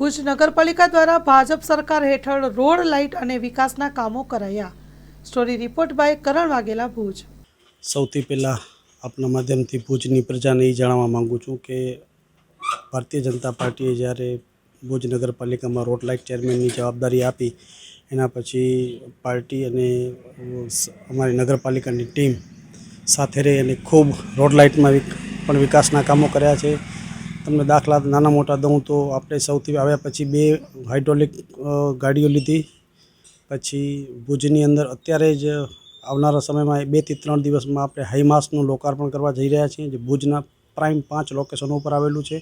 ભુજ નગરપાલિકા દ્વારા ભાજપ સરકાર હેઠળ રોડ લાઇટ અને વિકાસના કામો કરાયા। સ્ટોરી રિપોર્ટ બાય કરણ વાઘેલા, ભુજ। સૌથી પહેલાં આપના માધ્યમથી ભુજની પ્રજાને એ જણાવવા માગું છું કે ભારતીય જનતા પાર્ટીએ જ્યારે ભુજ નગરપાલિકામાં રોડ લાઇટ ચેરમેનની જવાબદારી આપી, એના પછી પાર્ટી અને અમારી નગરપાલિકાની ટીમ સાથે રહી અને ખૂબ રોડ લાઇટમાં પણ વિકાસના કામો કર્યા છે। તમને દાખલા નાના મોટા દઉં તો આપણે સૌથી આવ્યા પછી 2 હાઇડ્રોલિક ગાડીઓ લીધી। પછી ભુજની અંદર અત્યારે જ આવનારા સમયમાં 2 થી 3 દિવસમાં આપણે હાઈમાસનું લોકાર્પણ કરવા જઈ રહ્યા છીએ, જે ભુજના પ્રાઇમ 5 લોકેશનો ઉપર આવેલું છે।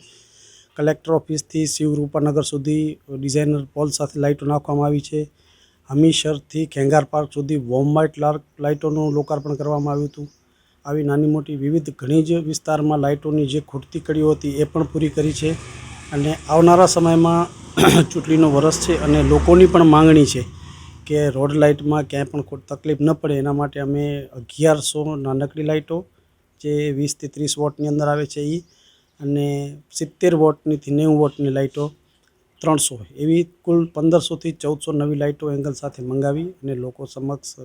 કલેક્ટર ઓફિસથી શિવરૂપાનગર સુધી ડિઝાઇનર પોલ સાથે લાઇટો નાખવામાં આવી છે। હમીરસરથી ખેંગાર પાર્ક સુધી વોર્મ વ્હાઇટ લાઇટોનું લોકાર્પણ કરવામાં આવ્યું હતું। આવી નાની મોટી વિવિધ ઘણી જ વિસ્તારમાં લાઇટોની જે ખૂટતી કડીઓ હતી એ પણ પૂરી કરી છે। અને આવનારા સમયમાં ચૂંટણીનો વરસ છે અને લોકોની પણ માંગણી છે કે રોડ લાઇટમાં ક્યાંય પણ તકલીફ ન પડે, એના માટે અમે 1100 નાનકડી લાઇટો જે 20 થી 30 વોટની અંદર આવે છે એ, અને 70 વોટની થી 90 વોટની લાઇટો 300 એવી કુલ 1500 થી 1400 નવી લાઇટો એંગલ સાથે મંગાવી અને લોકો સમક્ષ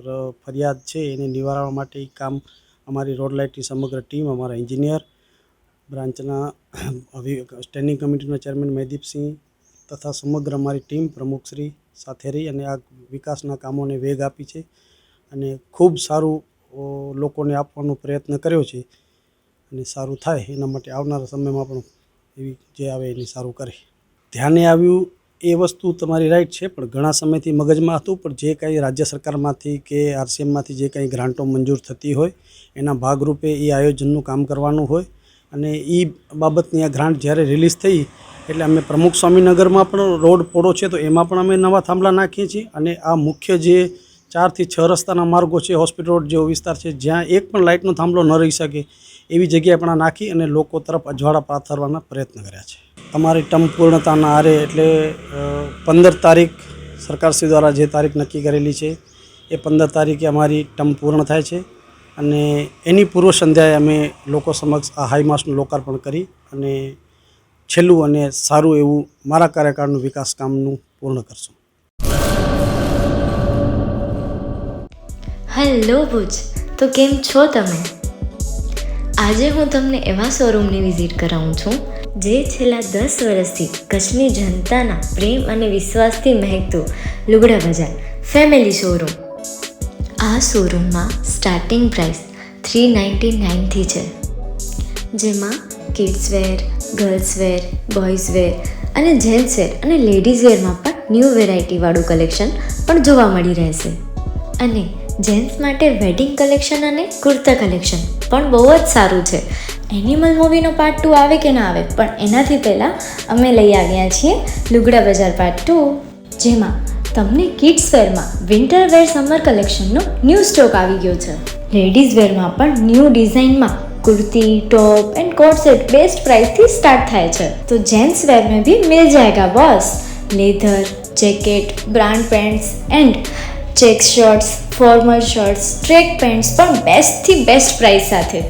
ફરિયાદ છે એને નિવારવા માટે કામ અમારી રોડ લાઇટની સમગ્ર ટીમ, અમારા એન્જિનિયર, બ્રાન્ચના સ્ટેન્ડિંગ કમિટીના ચેરમેન મહેદીપસિંહ તથા સમગ્ર અમારી ટીમ પ્રમુખશ્રી સાથે રહી અને આ વિકાસના કામોને વેગ આપી છે અને ખૂબ સારું લોકોને આપવાનો પ્રયત્ન કર્યો છે અને સારું થાય એના માટે આવનારા સમયમાં પણ એવી જે આવે એની સારું કરે। ધ્યાને આવ્યું એ વસ્તુ તમારી રાઈટ છે, પણ ઘણા સમયથી મગજમાં હતું, પણ જે કંઈ રાજ્ય સરકારમાંથી કે RCMમાંથી જે કંઈ ગ્રાન્ટો મંજૂર થતી હોય એના ભાગરૂપે એ આયોજનનું કામ કરવાનું હોય અને એ બાબતની આ ગ્રાન્ટ જ્યારે રિલીઝ થઈ એટલે અમે પ્રમુખ સ્વામીનગરમાં પણ રોડ પોળો છે તો એમાં પણ અમે નવા થાંભલા નાખીએ છીએ અને આ મુખ્ય જે 4 થી 6 રસ્તાના માર્ગો છે, હોસ્પિટલ રોડ જેવો વિસ્તાર છે જ્યાં એક પણ લાઇટનો થાંભલો ન રહી શકે એવી જગ્યાએ પણ નાખી અને લોકો તરફ અજવાળા પાથરવાના પ્રયત્ન કર્યા છે। અમારી ટર્મ પૂર્ણતાના આરે એટલે 15 તારીખ સરકારશ્રી દ્વારા જે તારીખ નક્કી કરેલી છે એ 15 તારીખે અમારી ટર્મ પૂર્ણ થાય છે અને એની પૂર્વ સંધ્યાએ અમે લોકો સમક્ષ આ હાઈમાસનું લોકાર્પણ કરી અને છેલ્લું અને સારું એવું મારા કાર્યકાળનું વિકાસ કામનું પૂર્ણ કરશું। હેલો ભુજ, તો કેમ છો તમે? આજે હું તમને એવા શોરૂમની વિઝિટ કરાવું છું જે છેલ્લા 10 વર્ષથી કચ્છની જનતાના પ્રેમ અને વિશ્વાસથી મહેકતું લુગડા બજાર ફેમિલી શોરૂમ। આ શોરૂમમાં સ્ટાર્ટિંગ પ્રાઇસ 399થી છે, જેમાં kids wear, girls wear, boys wear અને જેન્ટ્સ વેર અને લેડીઝ વેરમાં પણ ન્યૂ વેરાયટીવાળું કલેક્શન પણ જોવા મળી રહેશે। અને જેન્ટ્સ માટે વેડિંગ કલેક્શન અને કુર્તા કલેક્શન પણ બહુ જ સારું છે। એનિમલ મૂવીનો પાર્ટ 2 આવે કે ના આવે, પણ એનાથી પહેલાં અમે લઈ આવ્યા છીએ લુગડા બજાર પાર્ટ 2, જેમાં તમને કિડ્સ વેરમાં વિન્ટર વેર સમર કલેક્શનનો ન્યૂ સ્ટોક આવી ગયો છે। લેડીઝ વેરમાં પણ ન્યૂ ડિઝાઇનમાં kurti, top and coat set best price थी स्टार्ट थाय छे। तो जेंट्स वेर में भी मिल जाएगा boss. Leather, jacket, brand pants and check shirts, formal shirts, track pants पर बेस्ट थी बेस्ट प्राइस साथे।